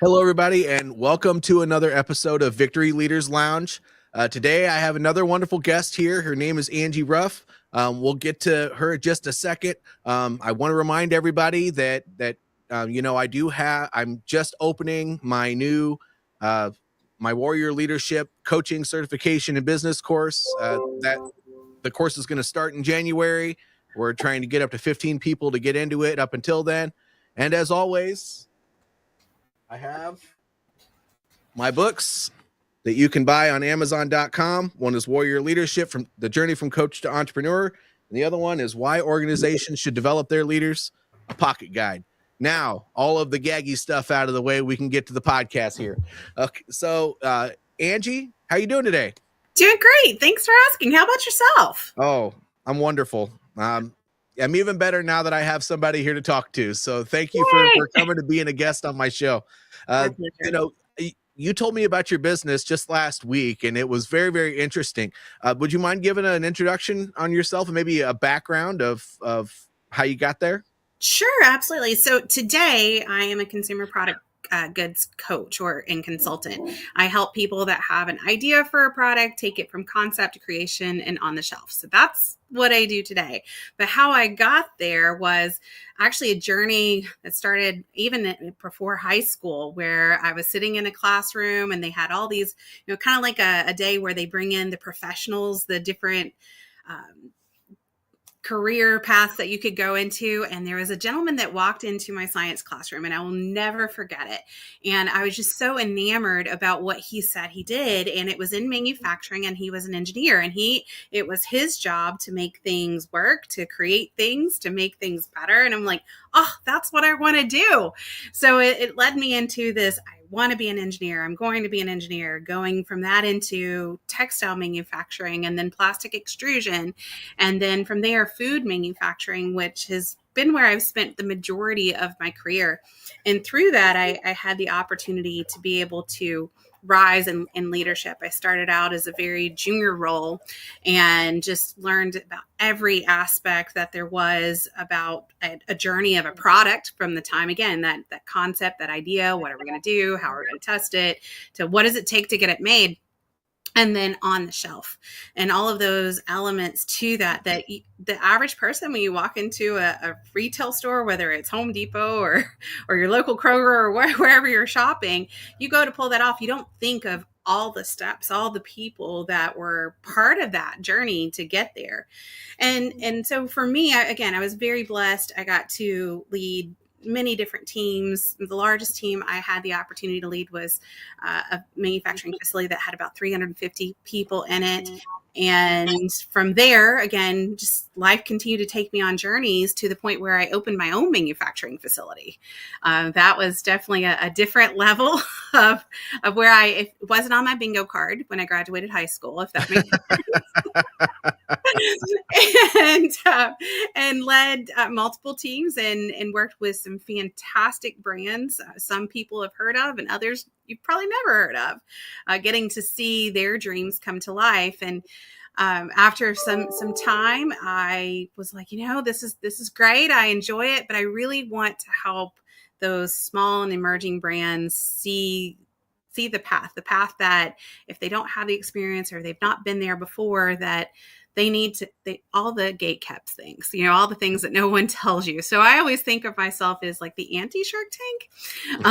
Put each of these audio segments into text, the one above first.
Hello, everybody, and welcome to another episode of Victory Leaders Lounge. Today, I have another wonderful guest here. Her name is Angie Ruff. We'll get to her in just a second. I want to remind everybody that I'm just opening my new my Warrior Leadership Coaching Certification and Business course. That the course is going to start in January. We're trying to get up to 15 people to get into it up until then. And as always, I have my books that you can buy on Amazon.com. One is Warrior Leadership, from the Journey from Coach to Entrepreneur. And the other one is Why Organizations Should Develop Their Leaders, a pocket guide. Now, all of the gaggy stuff out of the way, we can get to the podcast here. Okay, so Angie, how you doing today? Doing great. Thanks for asking. How about yourself? Oh, I'm wonderful. I'm even better now that I have somebody here to talk to. So thank you for coming to being a guest on my show. You told me about your business just last week, and it was very, very interesting. Would you mind giving an introduction on yourself and maybe a background of how you got there? Sure, absolutely. So today I am a consumer product goods coach and consultant. I help people that have an idea for a product, take it from concept to creation and on the shelf. So that's what I do today. But how I got there was actually a journey that started even before high school, where I was sitting in a classroom and they had all these, kind of like a day where they bring in the professionals, the different career paths that you could go into. And there was a gentleman that walked into my science classroom, and I will never forget it. And I was just so enamored about what he said he did. And it was in manufacturing, and he was an engineer, and it was his job to make things work, to create things, to make things better. And I'm like, oh, that's what I want to do. So it led me into this. I want to be an engineer. I'm going to be an engineer, going from that into textile manufacturing and then plastic extrusion. And then from there, food manufacturing, which has been where I've spent the majority of my career. And through that, I had the opportunity to be able to rise in leadership. I started out as a very junior role and just learned about every aspect that there was about a journey of a product, from the time, again, that concept, that idea, what are we going to do, how are we going to test it, to what does it take to get it made, and then on the shelf, and all of those elements to that the average person, when you walk into a retail store, whether it's Home Depot or your local Kroger or wherever you're shopping, you go to pull that off. You don't think of all the steps, all the people that were part of that journey to get there. And so for me, I was very blessed. I got to lead many different teams. The largest team I had the opportunity to lead was a manufacturing facility that had about 350 people in it. And from there, again, just life continued to take me on journeys to the point where I opened my own manufacturing facility. That was definitely a different level of where it wasn't on my bingo card when I graduated high school, if that makes sense. and led multiple teams and worked with some fantastic brands. Some people have heard of, and others you've probably never heard of, getting to see their dreams come to life. And after some time, I was like, this is great. I enjoy it, but I really want to help those small and emerging brands see the path that if they don't have the experience or they've not been there before, that they need to, all the gate kept things, all the things that no one tells you. So I always think of myself as like the anti-Shark Tank.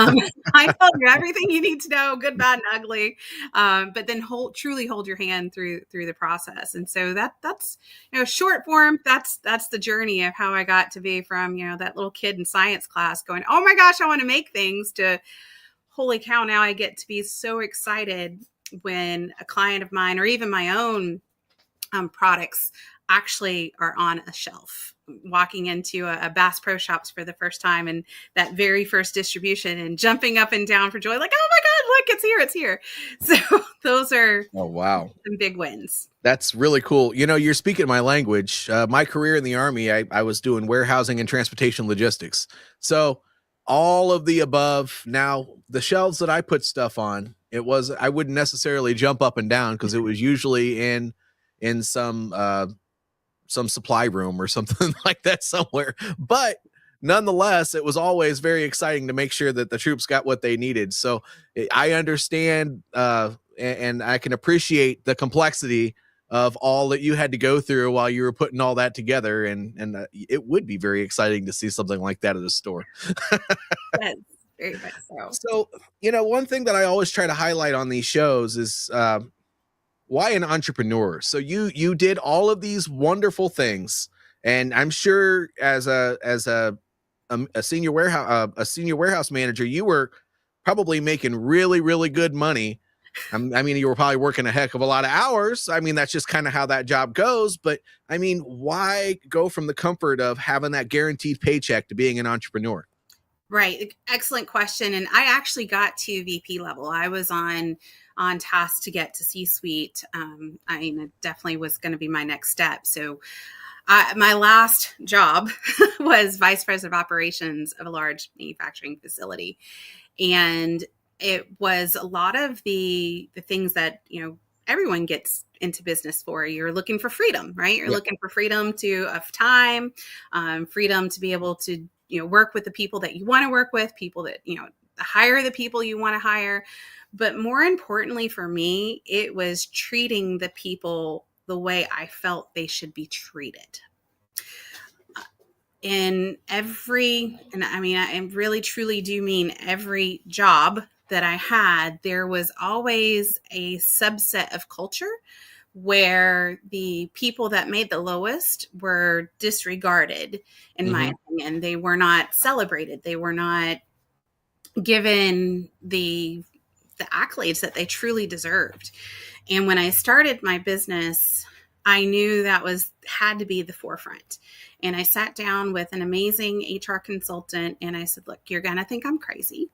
I tell you everything you need to know, good, bad, and ugly. But then truly hold your hand through the process. And so that's, short form, that's the journey of how I got to be from, that little kid in science class going, oh my gosh, I want to make things, to holy cow, now I get to be so excited when a client of mine, or even my own products, actually are on a shelf, walking into a Bass Pro Shops for the first time, and that very first distribution, and jumping up and down for joy, like, oh my God, look, it's here. So those are some big wins. That's really cool. You're speaking my language. My career in the Army, I was doing warehousing and transportation logistics. So all of the above. Now, the shelves that I put stuff on, I wouldn't necessarily jump up and down, because it was usually in some supply room or something like that somewhere. But nonetheless, it was always very exciting to make sure that the troops got what they needed. So I understand, and I can appreciate the complexity of all that you had to go through while you were putting all that together. And it would be very exciting to see something like that at a store. Yes, very much so. So, one thing that I always try to highlight on these shows is why an entrepreneur. So you did all of these wonderful things, and I'm sure as a senior warehouse manager, you were probably making really, really good money. I mean, you were probably working a heck of a lot of hours. I mean, that's just kind of how that job goes. But I mean, why go from the comfort of having that guaranteed paycheck to being an entrepreneur? Right. Excellent question. And I actually got to VP level. I was on task to get to C-suite. I mean, it definitely was going to be my next step. So my last job was vice president of operations of a large manufacturing facility. And it was a lot of the things that, everyone gets into business for. You're looking for freedom, right? You're looking for freedom of time, freedom to be able to, work with the people that you want to work with, people that, hire the people you want to hire. But more importantly for me, it was treating the people the way I felt they should be treated. And I mean, I really truly do mean every job that I had, there was always a subset of culture where the people that made the lowest were disregarded, in my opinion. They were not celebrated. They were not given the accolades that they truly deserved. And when I started my business, I knew that had to be the forefront. And I sat down with an amazing HR consultant and I said, look, you're going to think I'm crazy,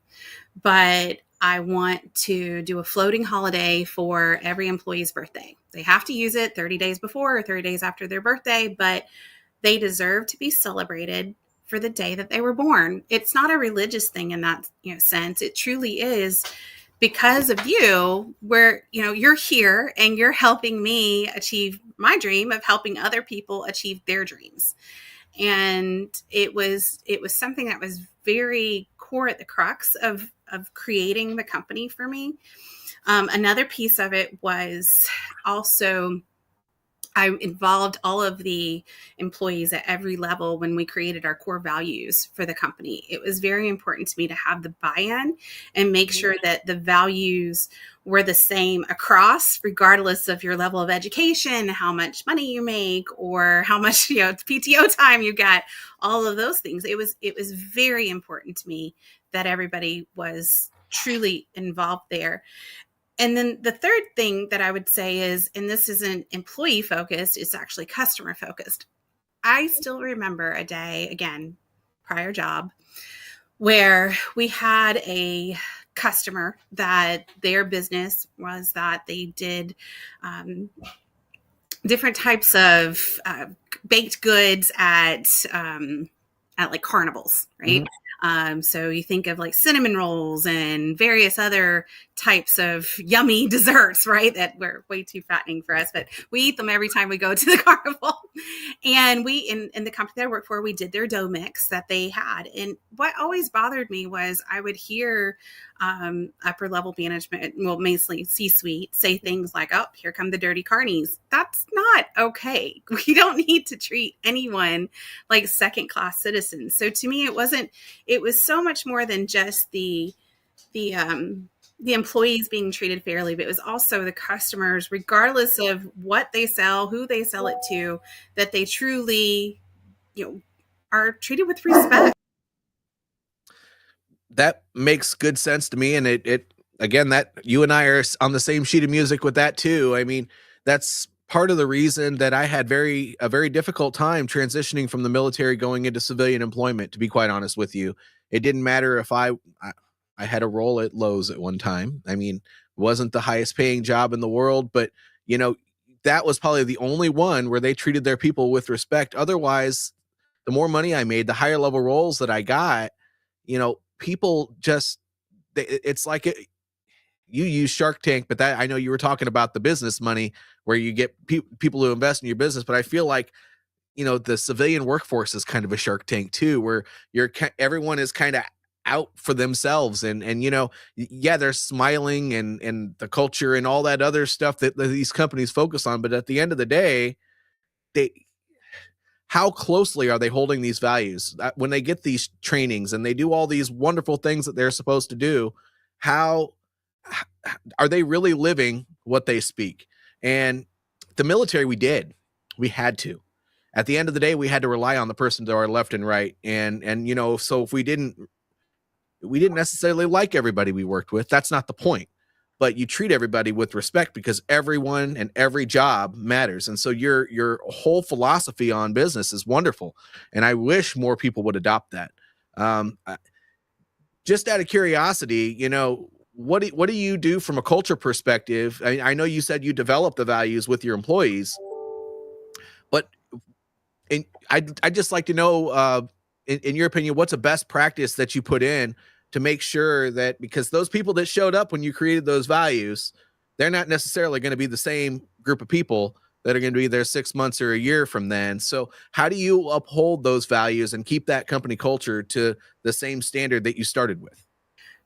but I want to do a floating holiday for every employee's birthday. They have to use it 30 days before or 30 days after their birthday, but they deserve to be celebrated for the day that they were born. It's not a religious thing in that sense. It truly is because of you, where you're here and you're helping me achieve my dream of helping other people achieve their dreams. And it was something that was very core at the crux of creating the company for me. Another piece of it was also I involved all of the employees at every level when we created our core values for the company. It was very important to me to have the buy-in and make sure that the values were the same across, regardless of your level of education, how much money you make, or how much PTO time you get, all of those things. It was very important to me that everybody was truly involved there. And then the third thing that I would say is, and this isn't employee focused, it's actually customer focused. I still remember a day, again, prior job, where we had a customer that their business was that they did different types of baked goods at like carnivals, right? Mm-hmm. So you think of like cinnamon rolls and various other types of yummy desserts, right? That were way too fattening for us, but we eat them every time we go to the carnival. And we, in the company that I worked for, we did their dough mix that they had. And what always bothered me was I would hear upper level management, well, mostly C-suite, say things like, oh, here come the dirty carnies. That's not okay. We don't need to treat anyone like second-class citizens. So to me, it was so much more than just the employees being treated fairly, but it was also the customers, regardless of what they sell, who they sell it to, that they truly, are treated with respect. That makes good sense to me. And it again, that you and I are on the same sheet of music with that too. I mean, that's part of the reason that I had a very difficult time transitioning from the military going into civilian employment, to be quite honest with you. It didn't matter if I had a role at Lowe's at one time. I mean, wasn't the highest paying job in the world, but that was probably the only one where they treated their people with respect. Otherwise, the more money I made, the higher level roles that I got, people just, it's like you use Shark Tank, but that I know you were talking about the business money where you get people who invest in your business, but I feel like the civilian workforce is kind of a Shark Tank too, where everyone is kind of out for themselves, and yeah, they're smiling and the culture and all that other stuff that these companies focus on, but at the end of the day, they how closely are they holding these values when they get these trainings and they do all these wonderful things that they're supposed to do? How are they really living what they speak? And the military, we had to. At the end of the day, we had to rely on the person to our left and right, and so if we didn't necessarily like everybody we worked with. That's not the point. But you treat everybody with respect because everyone and every job matters. And so your whole philosophy on business is wonderful. And I wish more people would adopt that. Just out of curiosity, what do you do from a culture perspective? I know you said you develop the values with your employees, but I'd just like to know, in your opinion, what's a best practice that you put in to make sure that, because those people that showed up when you created those values, they're not necessarily going to be the same group of people that are going to be there 6 months or a year from then. So how do you uphold those values and keep that company culture to the same standard that you started with?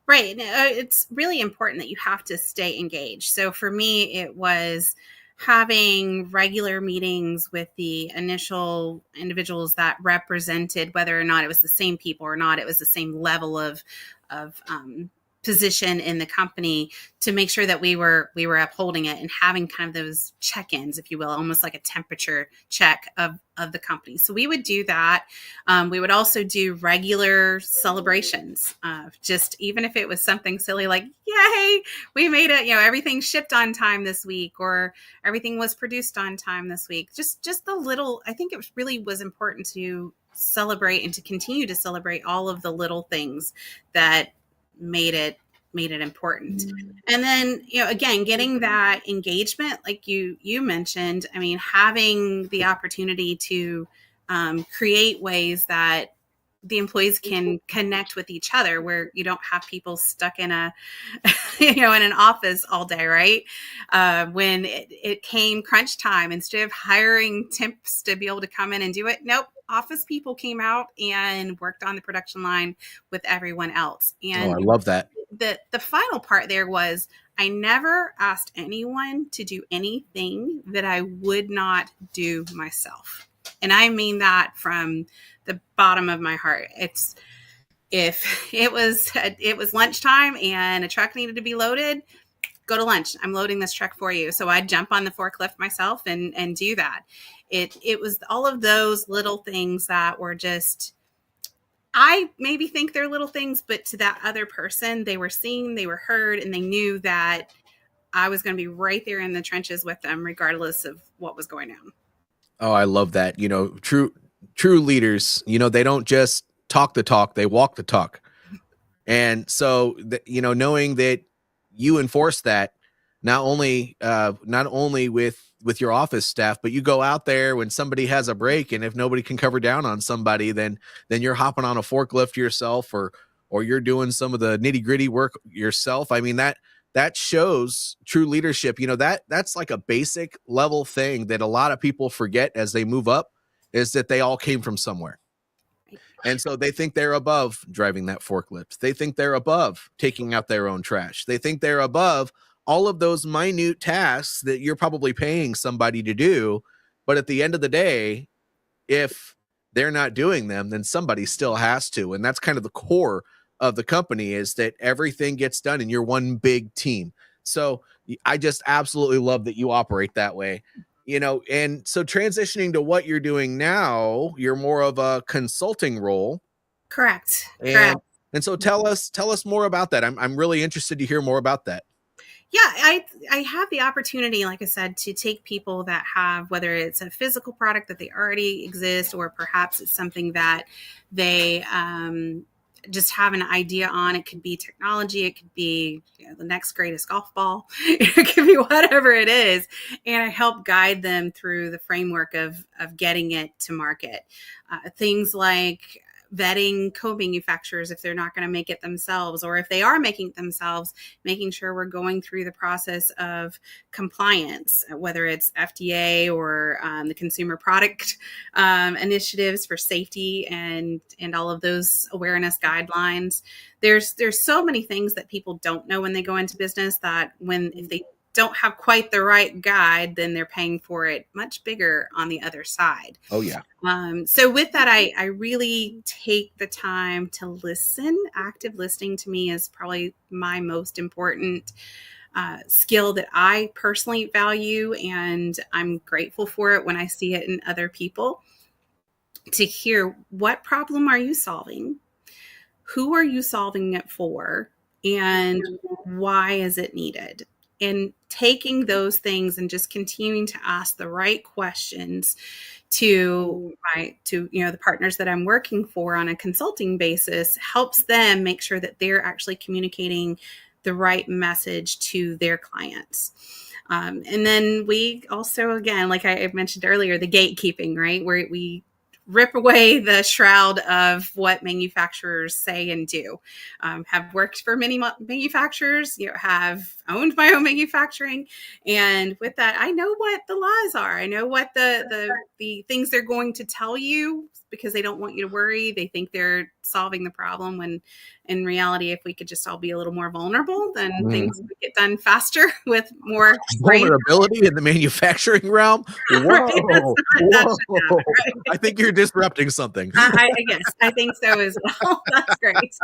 Right. It's really important that you have to stay engaged. So for me, it was having regular meetings with the initial individuals that represented whether or not it was the same people or not, it was the same level of position in the company, to make sure that we were upholding it and having kind of those check-ins, if you will, almost like a temperature check of the company. So we would do that. We would also do regular celebrations, just even if it was something silly like, yay, we made it, everything shipped on time this week, or everything was produced on time this week. Just the little, I think it really was important to celebrate and to continue to celebrate all of the little things that made it important. And then, again, getting that engagement, like you mentioned, I mean, having the opportunity to create ways that the employees can connect with each other, where you don't have people stuck in a, in an office all day, right? When it came crunch time, instead of hiring temps to be able to come in and do it, nope, office people came out and worked on the production line with everyone else. And I love that. The final part there was, I never asked anyone to do anything that I would not do myself. And I mean that from the bottom of my heart. It's, if it was lunchtime and a truck needed to be loaded, go to lunch. I'm loading this truck for you. So I'd jump on the forklift myself and do that. It was all of those little things that were just, I maybe think they're little things, but to that other person, they were seen, they were heard, and they knew that I was going to be right there in the trenches with them, regardless of what was going on. Oh, I love that. True leaders, they don't just talk the talk, they walk the talk. And so, knowing that you enforce that, not only with your office staff, but you go out there when somebody has a break, and if nobody can cover down on somebody, then you're hopping on a forklift yourself, or you're doing some of the nitty gritty work yourself. I mean, that shows true leadership. That's like a basic level thing that a lot of people forget as they move up, is that they all came from somewhere. And so they think they're above driving that forklift. They think they're above taking out their own trash. They think they're above all of those minute tasks that you're probably paying somebody to do. But at the end of the day, if they're not doing them, then somebody still has to. And that's kind of the core of the company, is that everything gets done and you're one big team. So I just absolutely love that you operate that way. And so transitioning to what you're doing now, you're more of a consulting role. Correct. And so tell us more about that. I'm really interested to hear more about that. Yeah, I have the opportunity, like I said, to take people that have, whether it's a physical product that they already exist, or perhaps it's something that they just have an idea on. It could be technology. It could be the next greatest golf ball. It could be whatever it is. And I help guide them through the framework of getting it to market. Things like vetting co-manufacturers if they're not going to make it themselves, or if they are making it themselves, making sure we're going through the process of compliance, whether it's FDA or the consumer product initiatives for safety and all of those awareness guidelines. There's so many things that people don't know when they go into business, that if they don't have quite the right guide, then they're paying for it much bigger on the other side. Oh, yeah. So with that, I really take the time to listen. Active listening to me is probably my most important skill that I personally value, and I'm grateful for it when I see it in other people. To hear, what problem are you solving? Who are you solving it for? And why is it needed? And taking those things and just continuing to ask the right questions to the partners that I'm working for on a consulting basis helps them make sure that they're actually communicating the right message to their clients. And then we also, again, like I mentioned earlier, the gatekeeping, right? Where we rip away the shroud of what manufacturers say and do. Have worked for many manufacturers, have owned my own manufacturing. And with that, I know what the lies are. I know what the things they're going to tell you, because they don't want you to worry. They think they're solving the problem, when in reality, if we could just all be a little more vulnerable, then things would get done faster with more vulnerability in the manufacturing realm. Whoa, whoa. Right? I think you're disrupting something. Yes, I think so as well. That's great.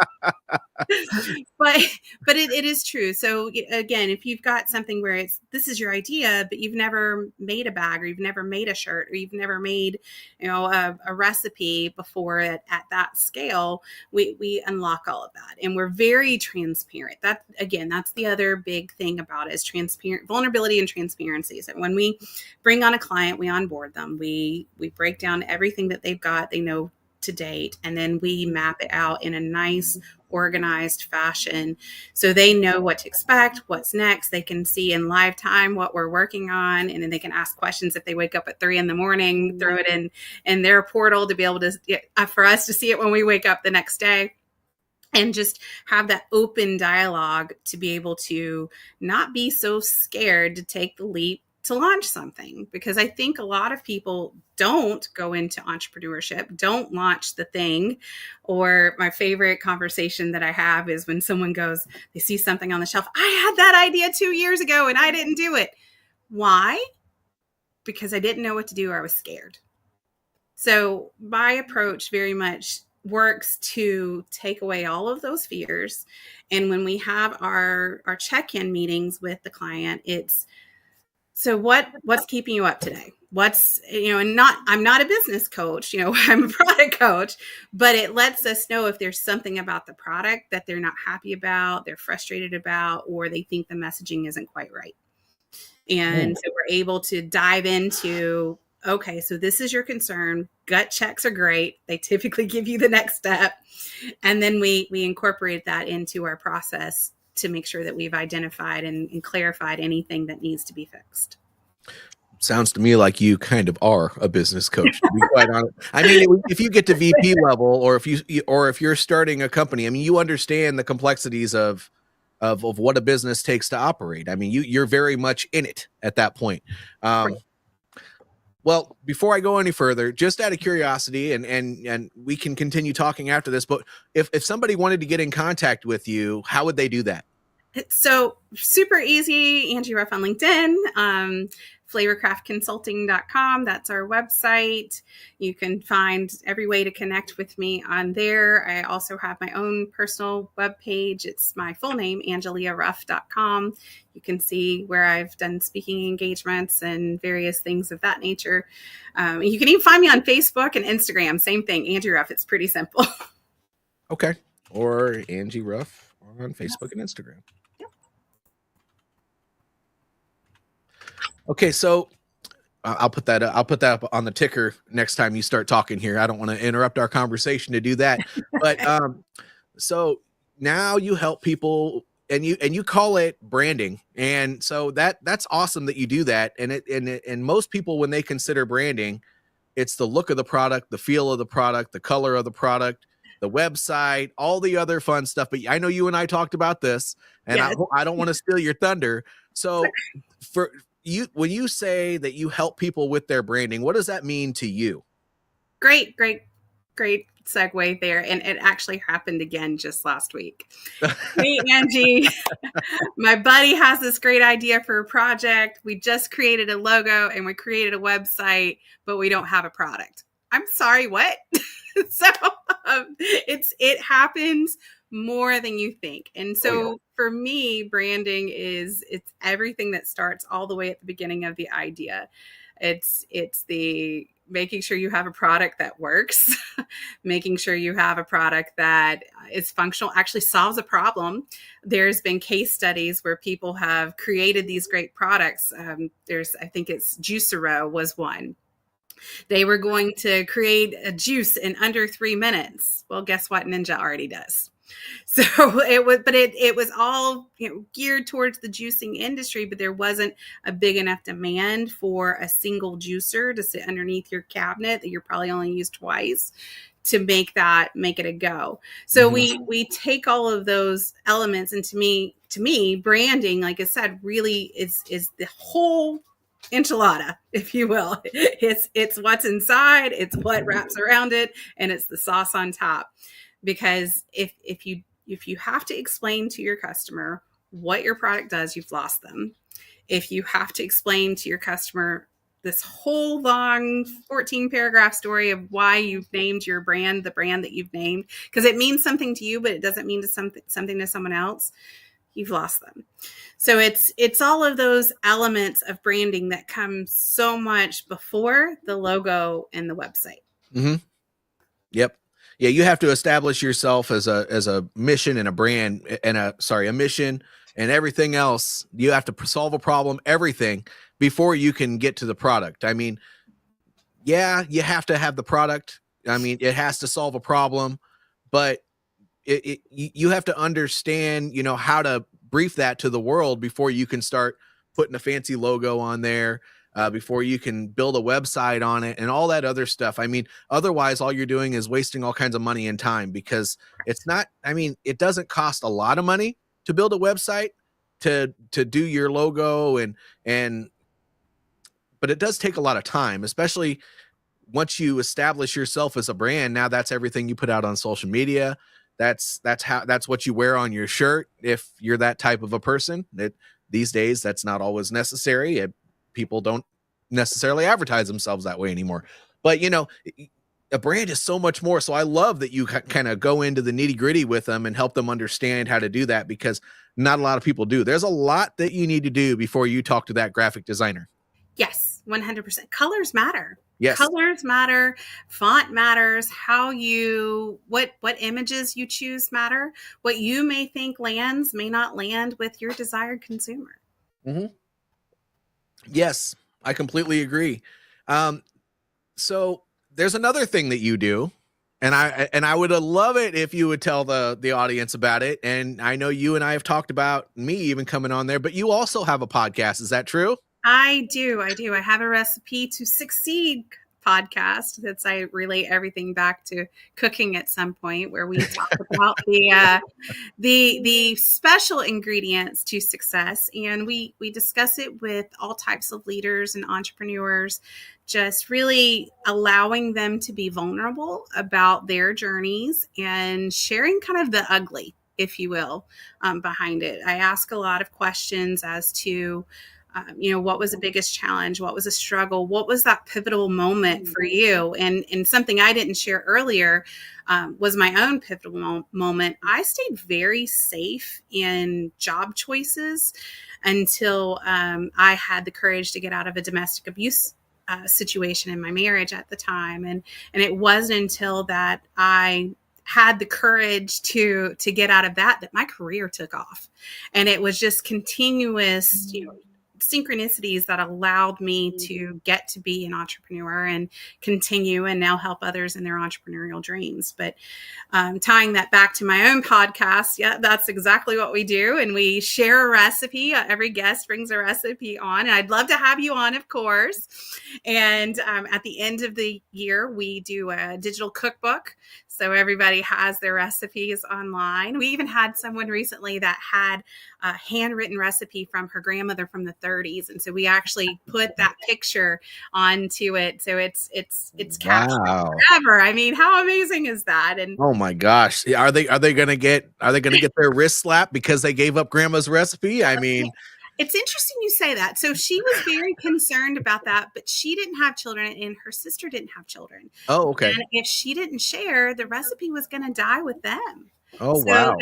But it is true. So again, if you've got something where this is your idea, but you've never made a bag, or you've never made a shirt, or you've never made a recipe before at that scale, we unlock all of that, and we're very transparent. That's the other big thing about it, is transparent vulnerability and transparency. So when we bring on a client, we onboard them, we break down everything that they've got, they know to date, and then we map it out in a nice, organized fashion, so they know what to expect, what's next. They can see in live time what we're working on, and then they can ask questions if they wake up at 3 a.m, throw it in their portal to be able to, for us to see it when we wake up the next day. And just have that open dialogue to be able to not be so scared to take the leap to launch something. Because I think a lot of people don't go into entrepreneurship, don't launch the thing. Or my favorite conversation that I have is when someone goes, they see something on the shelf, I had that idea 2 years ago and I didn't do it. Why? Because I didn't know what to do, or I was scared. So my approach very much works to take away all of those fears. And when we have our check-in meetings with the client, it's, so what's keeping you up today? What's, and I'm not a business coach, I'm a product coach, but it lets us know if there's something about the product that they're not happy about, they're frustrated about, or they think the messaging isn't quite right. And so we're able to dive into, okay, so this is your concern. Gut checks are great. They typically give you the next step. And then we incorporate that into our process to make sure that we've identified and clarified anything that needs to be fixed. Sounds to me like you kind of are a business coach, to be quite honest. I mean, if you get to VP level, or if you're starting a company, I mean, you understand the complexities of what a business takes to operate. I mean, you're very much in it at that point. Right. Well, before I go any further, just out of curiosity, and we can continue talking after this, but if somebody wanted to get in contact with you, how would they do that? So super easy. Angie Ruff on LinkedIn, flavorcraftconsulting.com. That's our website. You can find every way to connect with me on there. I also have my own personal webpage. It's my full name, angeliaruff.com. You can see where I've done speaking engagements and various things of that nature. You can even find me on Facebook and Instagram. Same thing, Angie Ruff. It's pretty simple. Okay. Or Angie Ruff on Facebook and Instagram. Okay, so I'll put that up on the ticker next time you start talking here. I don't want to interrupt our conversation to do that. But so now you help people, and you call it branding. And so that's awesome that you do that. And most people, when they consider branding, it's the look of the product, the feel of the product, the color of the product. the website, all the other fun stuff. But I know you and I talked about this, and Yes. I don't want to steal your thunder. So for you, when you say that you help people with their branding, what does that mean to you? Great segue there. And it actually happened again just last week. Hey, Angie, my buddy has this great idea for a project. We just created a logo and we created a website, but we don't have a product. I'm sorry, what? So it happens more than you think. And so for me, branding it's everything that starts all the way at the beginning of the idea. It's the making sure you have a product that works, making sure you have a product that is functional, actually solves a problem. There's been case studies where people have created these great products. I think it's Juicero was one. They were going to create a juice in under 3 minutes. Well, guess what? Ninja already does. So it was all geared towards the juicing industry, but there wasn't a big enough demand for a single juicer to sit underneath your cabinet that you're probably only used twice to make it a go. So we take all of those elements, and to me, branding, like I said, really is the whole enchilada, if you will. It's what's inside, it's what wraps around it, and it's the sauce on top. Because if you have to explain to your customer what your product does, you've lost them. If you have to explain to your customer this whole long 14 paragraph story of why you've named your brand, the brand that you've named, because it means something to you, but it doesn't mean something to someone else, you've lost them. So it's all of those elements of branding that come so much before the logo and the website. Mm-hmm. Yep. Yeah, you have to establish yourself as a mission and a brand and a mission and everything else. You have to solve a problem, everything, before you can get to the product. I mean, yeah, you have to have the product. I mean, it has to solve a problem, but you have to understand, how to brief that to the world before you can start putting a fancy logo on there, before you can build a website on it and all that other stuff. I mean, otherwise, all you're doing is wasting all kinds of money and time, because it doesn't cost a lot of money to build a website, to do your logo, but it does take a lot of time, especially once you establish yourself as a brand. Now that's everything you put out on social media. That's what you wear on your shirt. If you're that type of a person, these days, that's not always necessary. People don't necessarily advertise themselves that way anymore. But, a brand is so much more. So I love that you kind of go into the nitty gritty with them and help them understand how to do that, because not a lot of people do. There's a lot that you need to do before you talk to that graphic designer. Yes, 100%. Colors matter. Yes. Colors matter. Font matters. What images you choose matter. What you may think lands may not land with your desired consumer. Mm-hmm. Yes, I completely agree. So there's another thing that you do, and I would love it if you would tell the audience about it. And I know you and I have talked about me even coming on there, but you also have a podcast. Is that true? I do. I have a Recipe to Succeed podcast I relate everything back to cooking at some point, where we talk about the special ingredients to success, and we discuss it with all types of leaders and entrepreneurs, just really allowing them to be vulnerable about their journeys and sharing kind of the ugly, if you will, behind it. I ask a lot of questions as to what was the biggest challenge? What was a struggle? What was that pivotal moment for you? And something I didn't share earlier was my own pivotal moment. I stayed very safe in job choices until I had the courage to get out of a domestic abuse situation in my marriage at the time. And it wasn't until that I had the courage to get out of that my career took off. And it was just continuous, synchronicities that allowed me to get to be an entrepreneur and continue and now help others in their entrepreneurial dreams. But tying that back to my own podcast, yeah, that's exactly what we do. And we share a recipe. Every guest brings a recipe on. And I'd love to have you on, of course. And at the end of the year, we do a digital cookbook. So everybody has their recipes online. We even had someone recently that had a handwritten recipe from her grandmother from the 30s. And so we actually put that picture onto it. So it's captured forever. I mean, how amazing is that? And oh my gosh, are they gonna get their wrist slapped because they gave up grandma's recipe? I mean, it's interesting you say that. So she was very concerned about that, but she didn't have children and her sister didn't have children. Oh, okay. And if she didn't share, the recipe was going to die with them. Oh, so wow.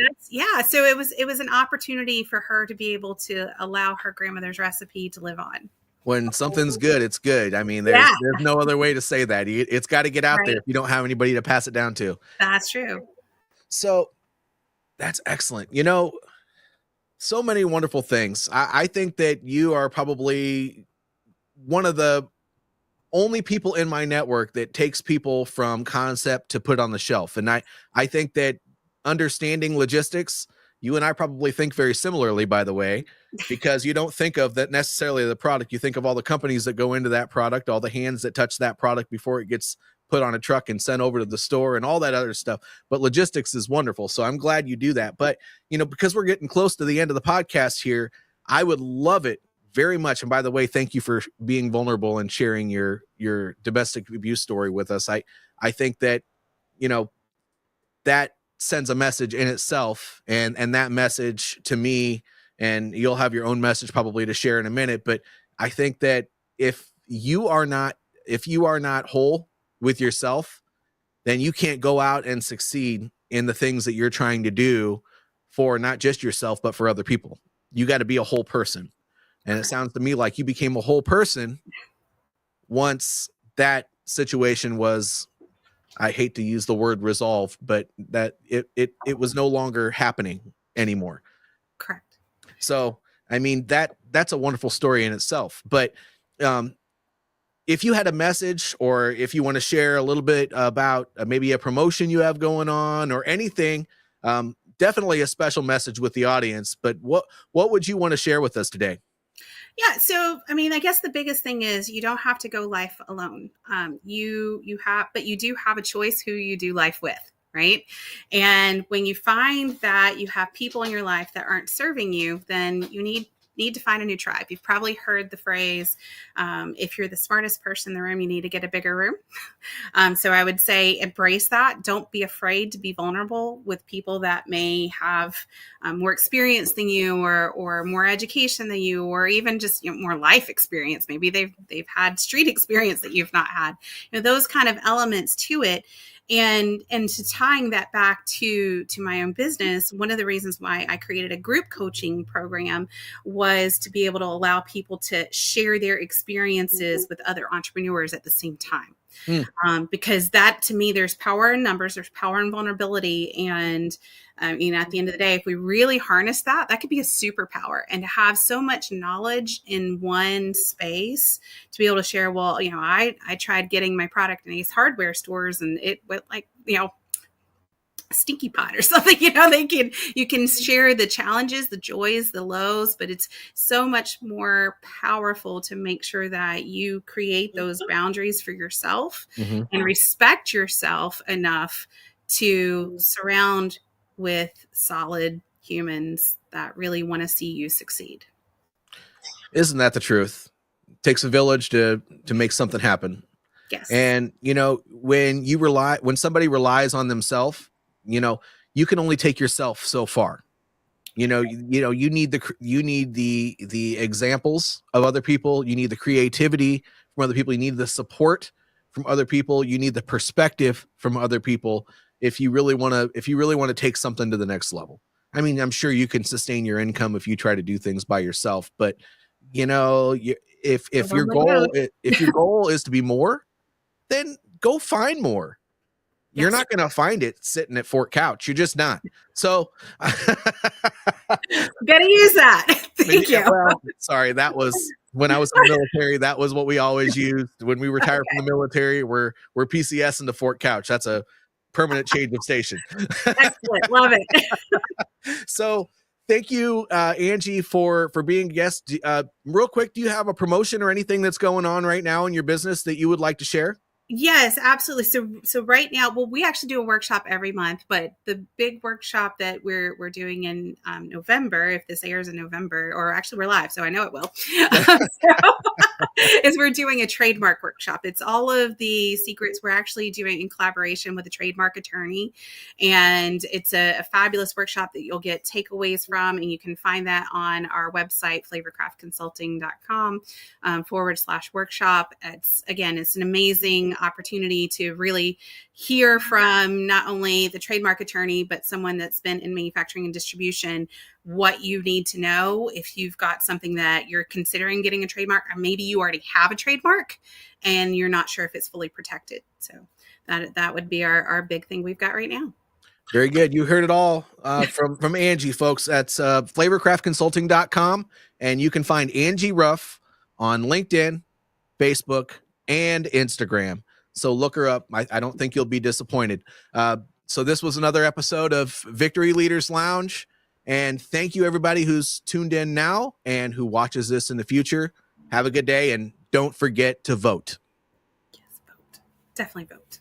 So it was an opportunity for her to be able to allow her grandmother's recipe to live on. When something's good, it's good. I mean, there's no other way to say that. It's got to get out there if you don't have anybody to pass it down to. That's true. So that's excellent. So many wonderful things. I think that you are probably one of the only people in my network that takes people from concept to put on the shelf. And I think that understanding logistics, you and I probably think very similarly, by the way, because you don't think of that necessarily the product. You think of all the companies that go into that product, all the hands that touch that product before it gets put on a truck and sent over to the store and all that other stuff. But logistics is wonderful. So I'm glad you do that. But, because we're getting close to the end of the podcast here, I would love it very much. And by the way, thank you for being vulnerable and sharing your domestic abuse story with us. I think that, that sends a message in itself, and that message to me, and you'll have your own message probably to share in a minute. But I think that if you are not whole with yourself, then you can't go out and succeed in the things that you're trying to do for not just yourself, but for other people. You got to be a whole person. And it sounds to me like you became a whole person once that situation was, I hate to use the word resolved, but that it was no longer happening anymore. Correct. So, I mean, that's a wonderful story in itself. But if you had a message, or if you want to share a little bit about maybe a promotion you have going on or anything, definitely a special message with the audience. But what would you want to share with us today? Yeah. So, I mean, I guess the biggest thing is you don't have to go life alone. You do have a choice who you do life with. Right. And when you find that you have people in your life that aren't serving you, then you need to find a new tribe. You've probably heard the phrase, if you're the smartest person in the room, you need to get a bigger room. So I would say embrace that. Don't be afraid to be vulnerable with people that may have more experience than you, or more education than you, or even just more life experience. Maybe they've had street experience that you've not had. Those kind of elements to it. And to tying that back to my own business, one of the reasons why I created a group coaching program was to be able to allow people to share their experiences with other entrepreneurs at the same time. Because that, to me, there's power in numbers, there's power in vulnerability. And, at the end of the day, if we really harness that could be a superpower. And to have so much knowledge in one space to be able to share, well, I tried getting my product in Ace Hardware stores and it went like, stinky pot or something. You can share the challenges, the joys, the lows, but it's so much more powerful to make sure that you create those boundaries for yourself and respect yourself enough to surround with solid humans that really want to see you succeed. Isn't that the truth? It takes a village to make something happen. Yes. And when somebody relies on themselves, you can only take yourself so far. You need the examples of other people. You need the creativity from other people. You need the support from other people. You need the perspective from other people. If you really want to take something to the next level. I mean, I'm sure you can sustain your income if you try to do things by yourself, but if your goal is to be more, then go find more. You're not going to find it sitting at Fort Couch. You're just not. So gotta use that. Thank you. Well, sorry, that was when I was in the military. That was what we always used when we retired from the military. We're PCS in the Fort Couch. That's a permanent change of station. Excellent. Love it. So thank you, Angie, for being a guest. Real quick, do you have a promotion or anything that's going on right now in your business that you would like to share? Yes, absolutely. So right now, well, we actually do a workshop every month, but the big workshop that we're doing in November, if this airs in November, or actually we're live, so I know it will, is we're doing a trademark workshop. It's all of the secrets we're actually doing in collaboration with a trademark attorney, and it's a fabulous workshop that you'll get takeaways from, and you can find that on our website, flavorcraftconsulting.com /workshop. It's an amazing opportunity to really hear from not only the trademark attorney, but someone that's been in manufacturing and distribution, what you need to know if you've got something that you're considering getting a trademark, or maybe you already have a trademark and you're not sure if it's fully protected. So that would be our big thing we've got right now. Very good. You heard it all from Angie, folks. That's flavorcraftconsulting.com, and you can find Angie Ruff on LinkedIn, Facebook, and Instagram. So look her up. I don't think you'll be disappointed. So this was another episode of Victory Leaders Lounge. And thank you, everybody who's tuned in now and who watches this in the future. Have a good day, and don't forget to vote. Yes, vote. Definitely vote.